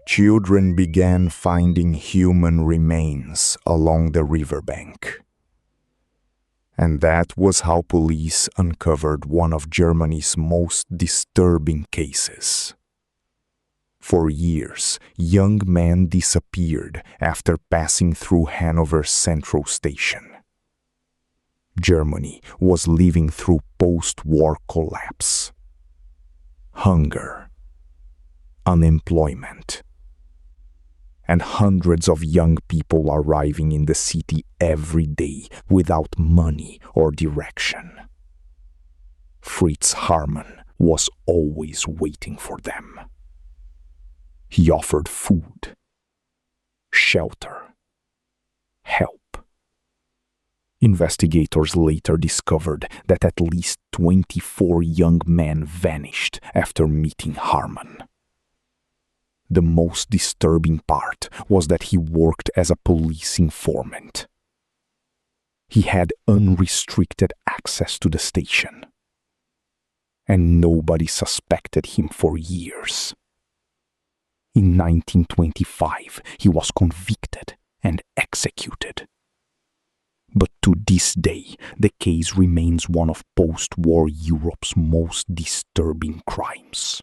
Children began finding human remains along the riverbank. And that was how police uncovered one of Germany's most disturbing cases. For years, young men disappeared after passing through Hannover Central Station. Germany was living through post-war collapse, hunger, unemployment, and hundreds of young people arriving in the city every day without money or direction. Fritz Haarmann was always waiting for them. He offered food, shelter, help. Investigators later discovered that at least 24 young men vanished after meeting Haarmann. The most disturbing part was that he worked as a police informant. He had unrestricted access to the station, and nobody suspected him for years. In 1925, he was convicted and executed. But to this day, the case remains one of post-war Europe's most disturbing crimes.